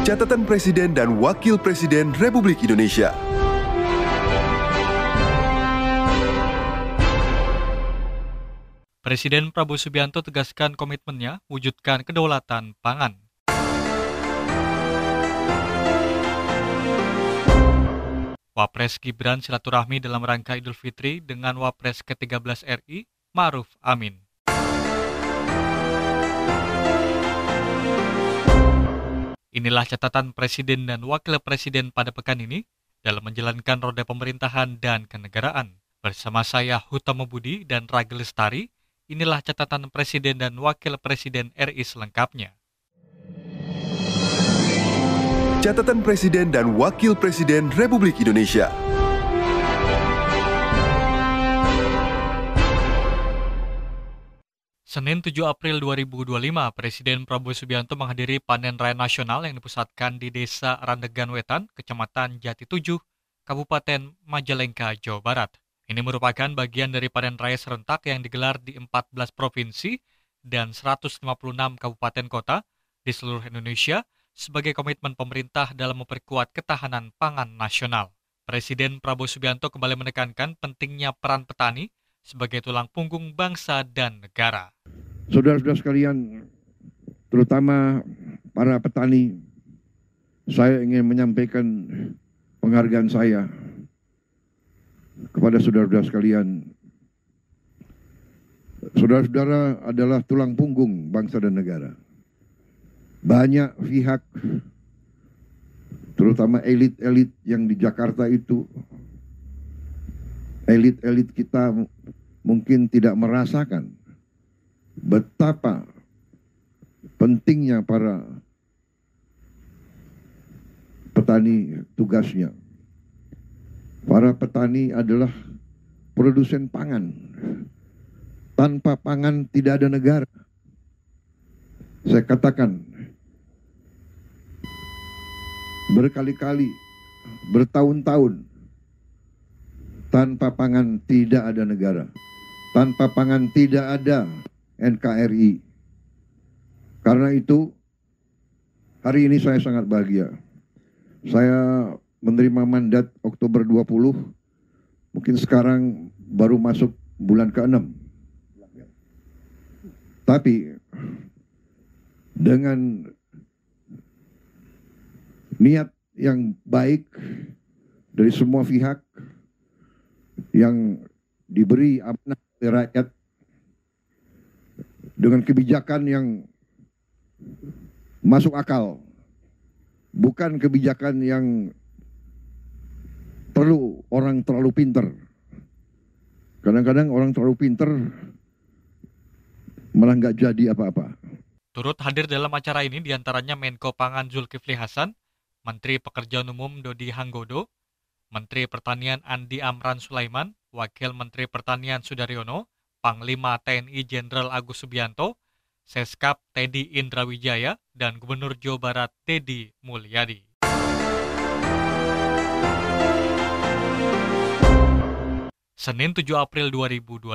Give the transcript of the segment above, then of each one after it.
Catatan Presiden dan Wakil Presiden Republik Indonesia. Presiden Prabowo Subianto tegaskan komitmennya wujudkan kedaulatan pangan. Wapres Gibran silaturahmi dalam rangka Idul Fitri dengan Wapres ke-13 RI, Ma'ruf Amin. Inilah catatan Presiden dan Wakil Presiden pada pekan ini dalam menjalankan roda pemerintahan dan kenegaraan. Bersama saya Hutama Budi dan Ragil Lestari, inilah catatan Presiden dan Wakil Presiden RI selengkapnya. Catatan Presiden dan Wakil Presiden Republik Indonesia. Senin 7 April 2025, Presiden Prabowo Subianto menghadiri panen raya nasional yang dipusatkan di Desa Randegan Wetan, Kecamatan Jati 7, Kabupaten Majalengka, Jawa Barat. Ini merupakan bagian dari panen raya serentak yang digelar di 14 provinsi dan 156 kabupaten kota di seluruh Indonesia sebagai komitmen pemerintah dalam memperkuat ketahanan pangan nasional. Presiden Prabowo Subianto kembali menekankan pentingnya peran petani sebagai tulang punggung bangsa dan negara. Saudara-saudara sekalian, terutama para petani, saya ingin menyampaikan penghargaan saya kepada saudara-saudara sekalian. Saudara-saudara adalah tulang punggung bangsa dan negara. Banyak pihak, terutama elit-elit yang di Jakarta itu, elit-elit kita mungkin tidak merasakan betapa pentingnya para petani tugasnya. Para petani adalah produsen pangan. Tanpa pangan tidak ada negara. Saya katakan berkali-kali, bertahun-tahun, tanpa pangan tidak ada negara. Tanpa pangan tidak ada NKRI. Karena itu, hari ini saya sangat bahagia. Saya menerima mandat Oktober 20, mungkin sekarang baru masuk bulan ke-6. Tapi, dengan niat yang baik dari semua pihak yang diberi amanah oleh rakyat, dengan kebijakan yang masuk akal, bukan kebijakan yang perlu orang terlalu pinter. Kadang-kadang orang terlalu pinter malah nggak jadi apa-apa. Turut hadir dalam acara ini diantaranya Menko Pangan Zulkifli Hasan, Menteri Pekerjaan Umum Dodi Hanggodo, Menteri Pertanian Andi Amran Sulaiman, Wakil Menteri Pertanian Sudaryono, Panglima TNI Jenderal Agus Subianto, Seskap Teddy Indrawijaya, dan Gubernur Jawa Barat Deddy Mulyadi. Senin 7 April 2025,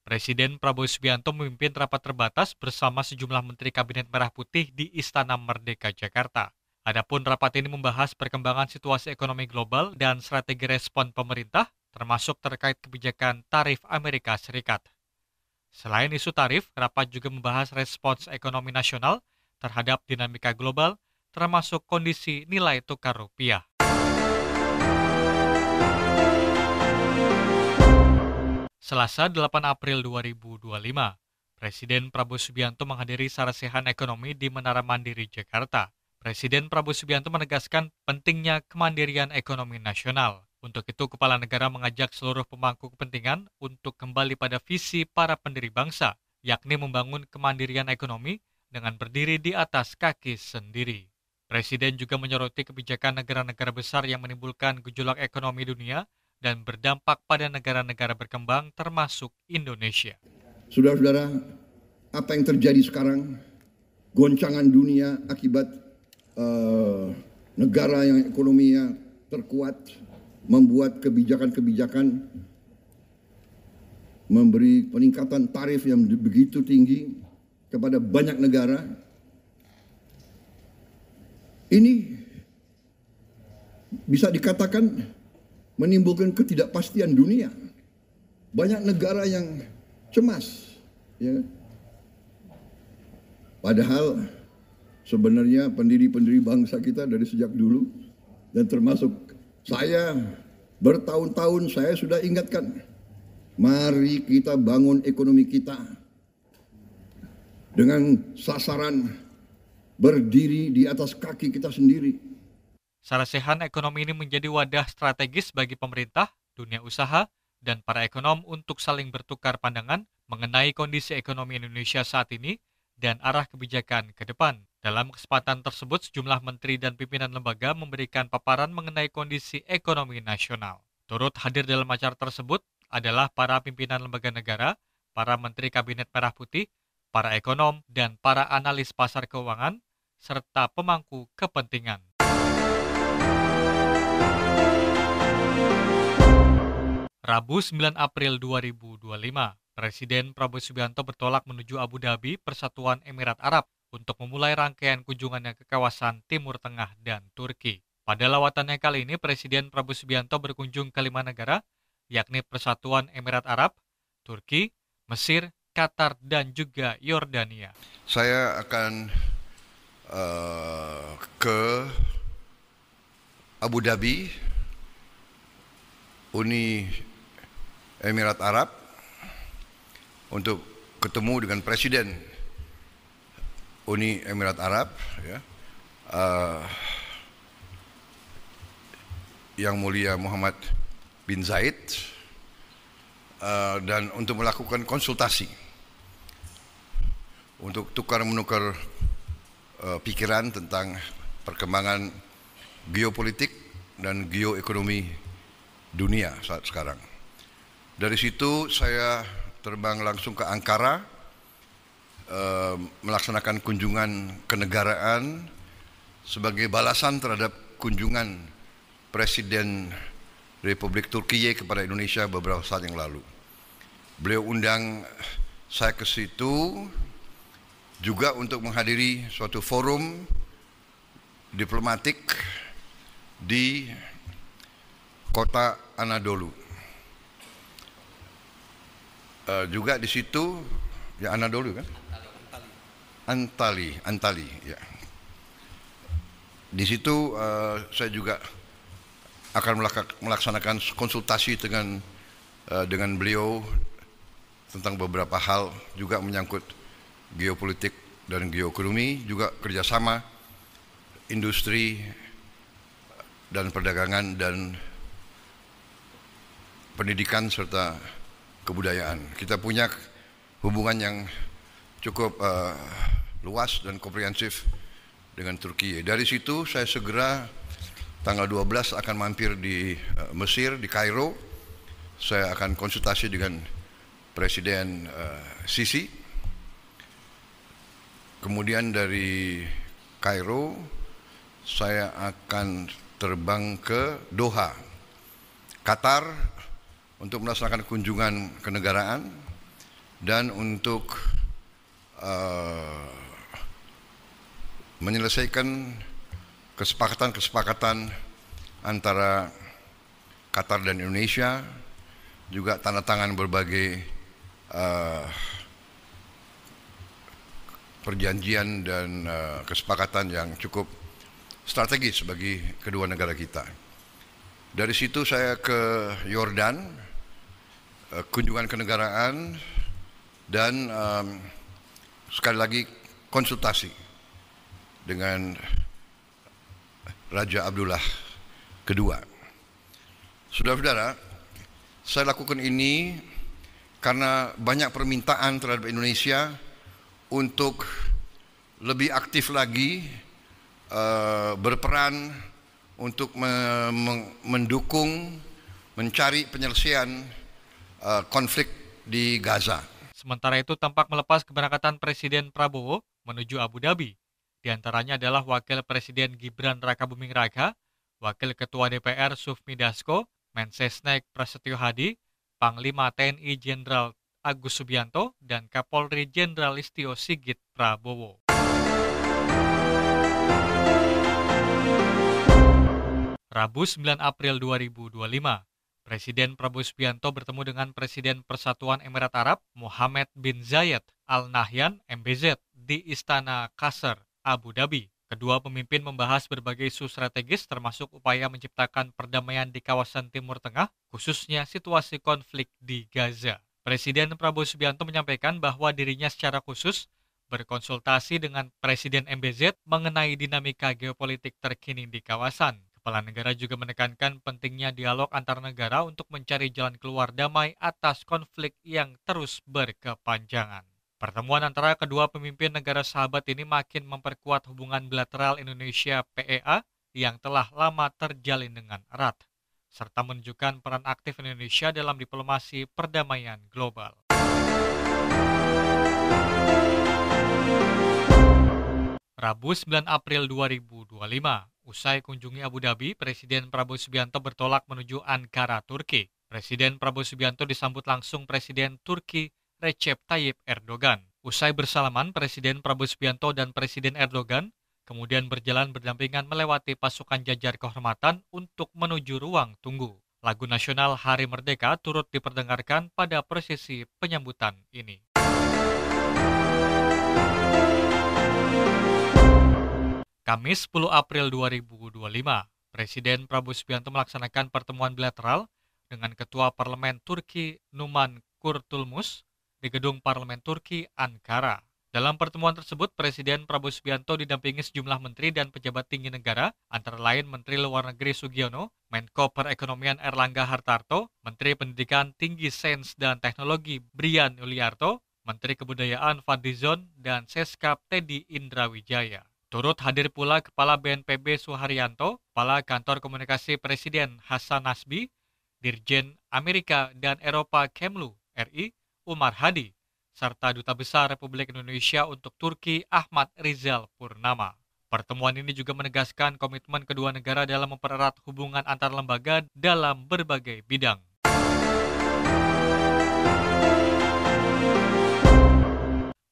Presiden Prabowo Subianto memimpin rapat terbatas bersama sejumlah Menteri Kabinet Merah Putih di Istana Merdeka, Jakarta. Adapun rapat ini membahas perkembangan situasi ekonomi global dan strategi respon pemerintah, termasuk terkait kebijakan tarif Amerika Serikat. Selain isu tarif, rapat juga membahas respons ekonomi nasional terhadap dinamika global, termasuk kondisi nilai tukar rupiah. Selasa 8 April 2025, Presiden Prabowo Subianto menghadiri sarasehan ekonomi di Menara Mandiri, Jakarta. Presiden Prabowo Subianto menegaskan pentingnya kemandirian ekonomi nasional. Untuk itu, Kepala Negara mengajak seluruh pemangku kepentingan untuk kembali pada visi para pendiri bangsa, yakni membangun kemandirian ekonomi dengan berdiri di atas kaki sendiri. Presiden juga menyoroti kebijakan negara-negara besar yang menimbulkan gejolak ekonomi dunia dan berdampak pada negara-negara berkembang termasuk Indonesia. Saudara-saudara, apa yang terjadi sekarang, goncangan dunia akibat negara yang ekonominya terkuat, membuat kebijakan-kebijakan, memberi peningkatan tarif yang begitu tinggi kepada banyak negara. Ini bisa dikatakan menimbulkan ketidakpastian dunia. Banyak negara yang cemas, ya. Padahal sebenarnya pendiri-pendiri bangsa kita dari sejak dulu, dan termasuk saya, bertahun-tahun saya sudah ingatkan, mari kita bangun ekonomi kita dengan sasaran berdiri di atas kaki kita sendiri. Sarasehan ekonomi ini menjadi wadah strategis bagi pemerintah, dunia usaha, dan para ekonom untuk saling bertukar pandangan mengenai kondisi ekonomi Indonesia saat ini dan arah kebijakan ke depan. Dalam kesempatan tersebut, sejumlah menteri dan pimpinan lembaga memberikan paparan mengenai kondisi ekonomi nasional. Turut hadir dalam acara tersebut adalah para pimpinan lembaga negara, para menteri kabinet merah putih, para ekonom, dan para analis pasar keuangan, serta pemangku kepentingan. Rabu 9 April 2025, Presiden Prabowo Subianto bertolak menuju Abu Dhabi, Persatuan Emirat Arab, untuk memulai rangkaian kunjungannya ke kawasan Timur Tengah dan Turki. Pada lawatannya kali ini, Presiden Prabowo Subianto berkunjung ke 5 negara, yakni Persatuan Emirat Arab, Turki, Mesir, Qatar, dan juga Yordania. Saya akan ke Abu Dhabi, Uni Emirat Arab, untuk ketemu dengan Presiden Uni Emirat Arab, ya, Yang Mulia Muhammad bin Zayed, dan untuk melakukan konsultasi, untuk tukar-menukar pikiran tentang perkembangan geopolitik dan geoekonomi dunia saat sekarang. Dari situ saya terbang langsung ke Ankara, melaksanakan kunjungan kenegaraan sebagai balasan terhadap kunjungan Presiden Republik Turkiye kepada Indonesia beberapa saat yang lalu. Beliau undang saya ke situ juga untuk menghadiri suatu forum diplomatik di kota Anadolu. Juga di situ, ya Anadolu kan? Antali, ya. Di situ saya juga akan melaksanakan konsultasi dengan beliau tentang beberapa hal juga menyangkut geopolitik dan geoekonomi, juga kerjasama industri dan perdagangan dan pendidikan serta kebudayaan. Kita punya hubungan yang cukup luas dan komprehensif dengan Turki. Dari situ saya segera tanggal 12 akan mampir di Mesir, di Kairo. Saya akan konsultasi dengan Presiden Sisi. Kemudian dari Kairo saya akan terbang ke Doha, Qatar, untuk melaksanakan kunjungan kenegaraan dan untuk menyelesaikan kesepakatan antara Qatar dan Indonesia, juga tanda tangan berbagai perjanjian dan kesepakatan yang cukup strategis bagi kedua negara kita. Dari situ saya ke Yordan, kunjungan kenegaraan, dan sekali lagi konsultasi dengan Raja Abdullah II. Saudara-saudara, saya lakukan ini karena banyak permintaan terhadap Indonesia untuk lebih aktif lagi berperan untuk mendukung, mencari penyelesaian konflik di Gaza. Sementara itu tampak melepas keberangkatan Presiden Prabowo menuju Abu Dhabi. Di antaranya adalah Wakil Presiden Gibran Rakabuming Raka, Wakil Ketua DPR Sufmi Dasko, Mensesnek Prasetyo Hadi, Panglima TNI Jenderal Agus Subianto, dan Kapolri Jenderal Listio Sigit Prabowo. Rabu 9 April 2025, Presiden Prabowo Subianto bertemu dengan Presiden Persatuan Emirat Arab Mohammed bin Zayed Al Nahyan (MBZ) di Istana Qasr, Abu Dhabi. Kedua pemimpin membahas berbagai isu strategis termasuk upaya menciptakan perdamaian di kawasan Timur Tengah, khususnya situasi konflik di Gaza. Presiden Prabowo Subianto menyampaikan bahwa dirinya secara khusus berkonsultasi dengan Presiden MBZ mengenai dinamika geopolitik terkini di kawasan. Kepala negara juga menekankan pentingnya dialog antar negara untuk mencari jalan keluar damai atas konflik yang terus berkepanjangan. Pertemuan antara kedua pemimpin negara sahabat ini makin memperkuat hubungan bilateral Indonesia-PEA yang telah lama terjalin dengan erat, serta menunjukkan peran aktif Indonesia dalam diplomasi perdamaian global. Rabu 9 April 2025, usai kunjungi Abu Dhabi, Presiden Prabowo Subianto bertolak menuju Ankara, Turki. Presiden Prabowo Subianto disambut langsung Presiden Turki Recep Tayyip Erdogan. Usai bersalaman, Presiden Prabowo Subianto dan Presiden Erdogan kemudian berjalan berdampingan melewati pasukan jajar kehormatan untuk menuju ruang tunggu. Lagu nasional Hari Merdeka turut diperdengarkan pada prosesi penyambutan ini. Kamis 10 April 2025, Presiden Prabowo Subianto melaksanakan pertemuan bilateral dengan Ketua Parlemen Turki Numan Kurtulmus di Gedung Parlemen Turki, Ankara. Dalam pertemuan tersebut, Presiden Prabowo Subianto didampingi sejumlah menteri dan pejabat tinggi negara, antara lain Menteri Luar Negeri Sugiono, Menko Perekonomian Erlangga Hartarto, Menteri Pendidikan Tinggi Sains dan Teknologi Brian Yuliarto, Menteri Kebudayaan Fadlizon, dan Seskap Teddy Indrawijaya. Turut hadir pula Kepala BNPB Suharyanto, Kepala Kantor Komunikasi Presiden Hasan Nasbi, Dirjen Amerika dan Eropa Kemlu RI Umar Hadi, serta Duta Besar Republik Indonesia untuk Turki Ahmad Rizal Purnama. Pertemuan ini juga menegaskan komitmen kedua negara dalam mempererat hubungan antar lembaga dalam berbagai bidang.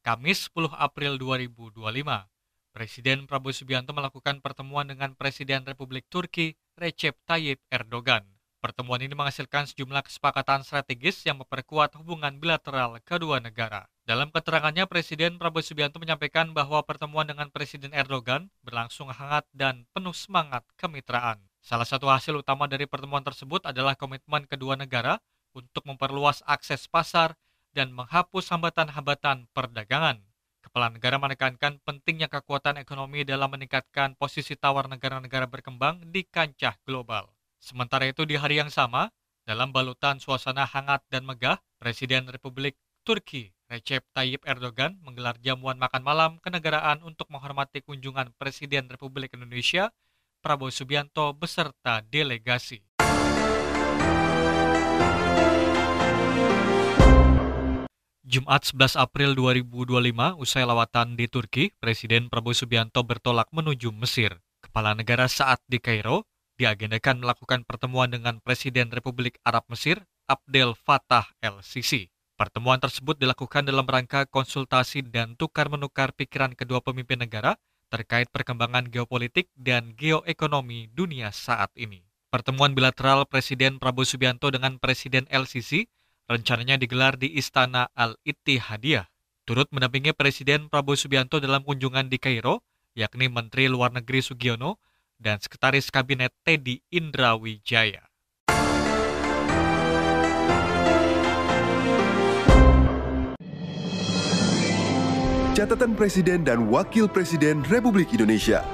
Kamis 10 April 2025, Presiden Prabowo Subianto melakukan pertemuan dengan Presiden Republik Turki Recep Tayyip Erdogan. Pertemuan ini menghasilkan sejumlah kesepakatan strategis yang memperkuat hubungan bilateral kedua negara. Dalam keterangannya, Presiden Prabowo Subianto menyampaikan bahwa pertemuan dengan Presiden Erdogan berlangsung hangat dan penuh semangat kemitraan. Salah satu hasil utama dari pertemuan tersebut adalah komitmen kedua negara untuk memperluas akses pasar dan menghapus hambatan-hambatan perdagangan. Kepala negara menekankan pentingnya kekuatan ekonomi dalam meningkatkan posisi tawar negara-negara berkembang di kancah global. Sementara itu di hari yang sama, dalam balutan suasana hangat dan megah, Presiden Republik Turki Recep Tayyip Erdogan menggelar jamuan makan malam kenegaraan untuk menghormati kunjungan Presiden Republik Indonesia Prabowo Subianto beserta delegasi. Jumat 11 April 2025, usai lawatan di Turki, Presiden Prabowo Subianto bertolak menuju Mesir. Kepala negara saat di Kairo diagendakan melakukan pertemuan dengan Presiden Republik Arab Mesir, Abdel Fattah el-Sisi. Pertemuan tersebut dilakukan dalam rangka konsultasi dan tukar-menukar pikiran kedua pemimpin negara terkait perkembangan geopolitik dan geoekonomi dunia saat ini. Pertemuan bilateral Presiden Prabowo Subianto dengan Presiden el-Sisi rencananya digelar di Istana Al-Ittihadiyah. Turut mendampingi Presiden Prabowo Subianto dalam kunjungan di Kairo, yakni Menteri Luar Negeri Sugiono dan Sekretaris Kabinet Teddy Indrawijaya. Catatan Presiden dan Wakil Presiden Republik Indonesia.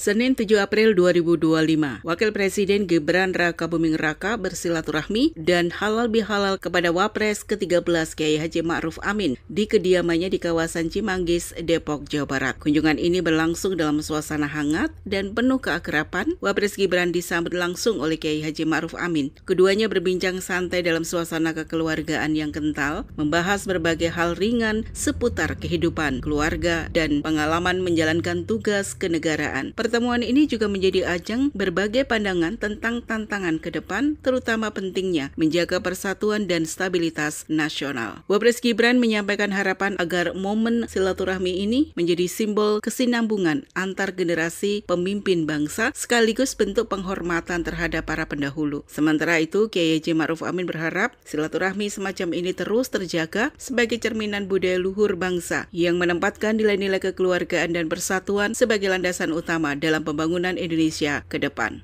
Senin 7 April 2025, Wakil Presiden Gibran Rakabuming Raka bersilaturahmi dan halal bihalal kepada Wapres ke-13 Kiai Haji Ma'ruf Amin di kediamannya di kawasan Cimanggis, Depok, Jawa Barat. Kunjungan ini berlangsung dalam suasana hangat dan penuh keakraban. Wapres Gibran disambut langsung oleh Kiai Haji Ma'ruf Amin. Keduanya berbincang santai dalam suasana kekeluargaan yang kental, membahas berbagai hal ringan seputar kehidupan, keluarga, dan pengalaman menjalankan tugas kenegaraan. pertemuan ini juga menjadi ajang berbagai pandangan tentang tantangan ke depan, terutama pentingnya menjaga persatuan dan stabilitas nasional. Wapres Gibran menyampaikan harapan agar momen silaturahmi ini menjadi simbol kesinambungan antar generasi pemimpin bangsa sekaligus bentuk penghormatan terhadap para pendahulu. Sementara itu, Kiai Haji Ma'ruf Amin berharap silaturahmi semacam ini terus terjaga sebagai cerminan budaya luhur bangsa yang menempatkan nilai-nilai kekeluargaan dan persatuan sebagai landasan utama dalam pembangunan Indonesia ke depan.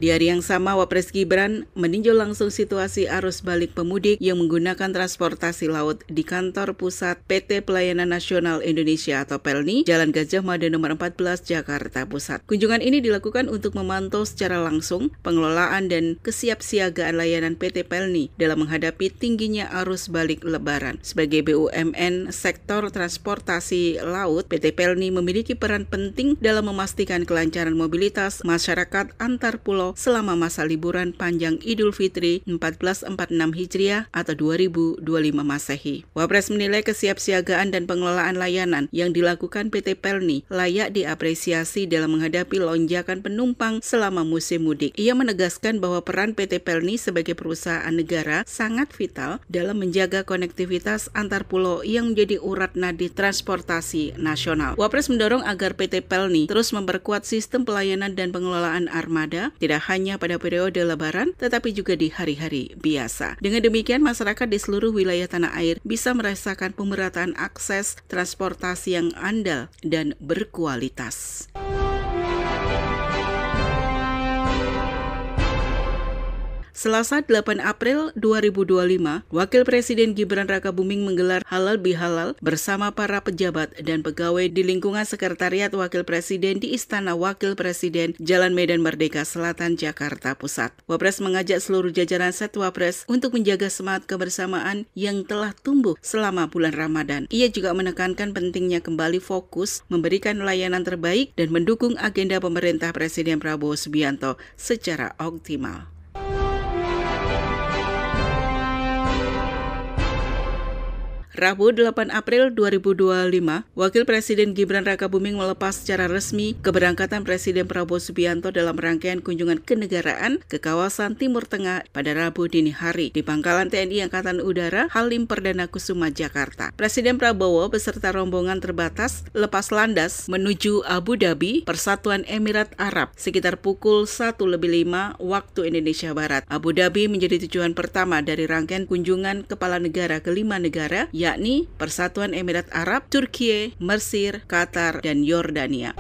Di hari yang sama, Wapres Gibran meninjau langsung situasi arus balik pemudik yang menggunakan transportasi laut di kantor pusat PT Pelayanan Nasional Indonesia atau PELNI, Jalan Gajah Mada nomor 14, Jakarta Pusat. Kunjungan ini dilakukan untuk memantau secara langsung pengelolaan dan kesiapsiagaan layanan PT PELNI dalam menghadapi tingginya arus balik Lebaran. Sebagai BUMN sektor transportasi laut, PT PELNI memiliki peran penting dalam memastikan kelancaran mobilitas masyarakat antar pulau selama masa liburan panjang Idul Fitri 1446 Hijriah atau 2025 Masehi. Wapres menilai kesiapsiagaan dan pengelolaan layanan yang dilakukan PT PELNI layak diapresiasi dalam menghadapi lonjakan penumpang selama musim mudik. Ia menegaskan bahwa peran PT PELNI sebagai perusahaan negara sangat vital dalam menjaga konektivitas antar pulau yang menjadi urat nadi transportasi nasional. Wapres mendorong agar PT PELNI terus memperkuat sistem pelayanan dan pengelolaan armada, tidak hanya pada periode Lebaran, tetapi juga di hari-hari biasa. Dengan demikian, masyarakat di seluruh wilayah tanah air bisa merasakan pemerataan akses transportasi yang andal dan berkualitas. Selasa 8 April 2025, Wakil Presiden Gibran Rakabuming menggelar halal bihalal bersama para pejabat dan pegawai di lingkungan Sekretariat Wakil Presiden di Istana Wakil Presiden Jalan Medan Merdeka Selatan, Jakarta Pusat. Wapres mengajak seluruh jajaran Setwapres untuk menjaga semangat kebersamaan yang telah tumbuh selama bulan Ramadan. Ia juga menekankan pentingnya kembali fokus memberikan layanan terbaik dan mendukung agenda pemerintah Presiden Prabowo Subianto secara optimal. Rabu 8 April 2025, Wakil Presiden Gibran Rakabuming melepas secara resmi keberangkatan Presiden Prabowo Subianto dalam rangkaian kunjungan kenegaraan ke kawasan Timur Tengah pada Rabu dini hari di Pangkalan TNI Angkatan Udara Halim Perdana Kusuma, Jakarta. Presiden Prabowo beserta rombongan terbatas lepas landas menuju Abu Dhabi, Persatuan Emirat Arab, sekitar pukul 1:05 waktu Indonesia Barat. Abu Dhabi menjadi tujuan pertama dari rangkaian kunjungan kepala negara ke 5 negara, yakni Persatuan Emirat Arab, Turki, Mesir, Qatar, dan Yordania.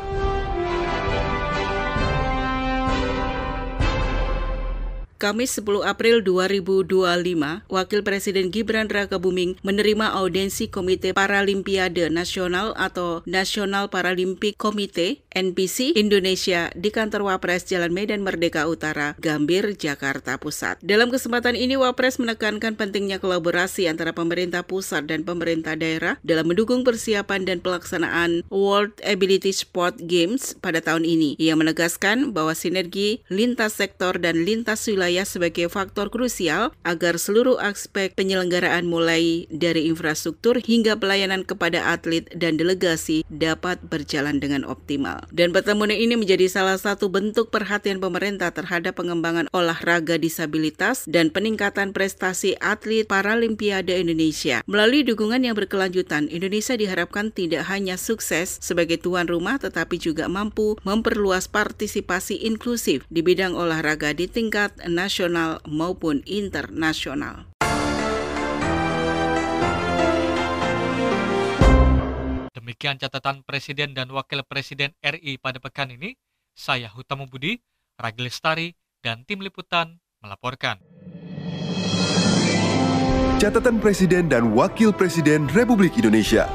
Kamis 10 April 2025, Wakil Presiden Gibran Rakabuming menerima audiensi Komite Paralimpiade Nasional atau National Paralympic Committee NPC Indonesia di kantor Wapres Jalan Medan Merdeka Utara, Gambir, Jakarta Pusat. Dalam kesempatan ini, Wapres menekankan pentingnya kolaborasi antara pemerintah pusat dan pemerintah daerah dalam mendukung persiapan dan pelaksanaan World Ability Sport Games pada tahun ini. Ia menegaskan bahwa sinergi lintas sektor dan lintas wilayah sebagai faktor krusial agar seluruh aspek penyelenggaraan mulai dari infrastruktur hingga pelayanan kepada atlet dan delegasi dapat berjalan dengan optimal. Dan pertemuan ini menjadi salah satu bentuk perhatian pemerintah terhadap pengembangan olahraga disabilitas dan peningkatan prestasi atlet Paralimpiade Indonesia. Melalui dukungan yang berkelanjutan, Indonesia diharapkan tidak hanya sukses sebagai tuan rumah tetapi juga mampu memperluas partisipasi inklusif di bidang olahraga di tingkat nasional maupun internasional. Demikian catatan Presiden dan Wakil Presiden RI pada pekan ini. Saya Hutama Budi, Ragi Lestari, dan tim liputan melaporkan. Catatan Presiden dan Wakil Presiden Republik Indonesia.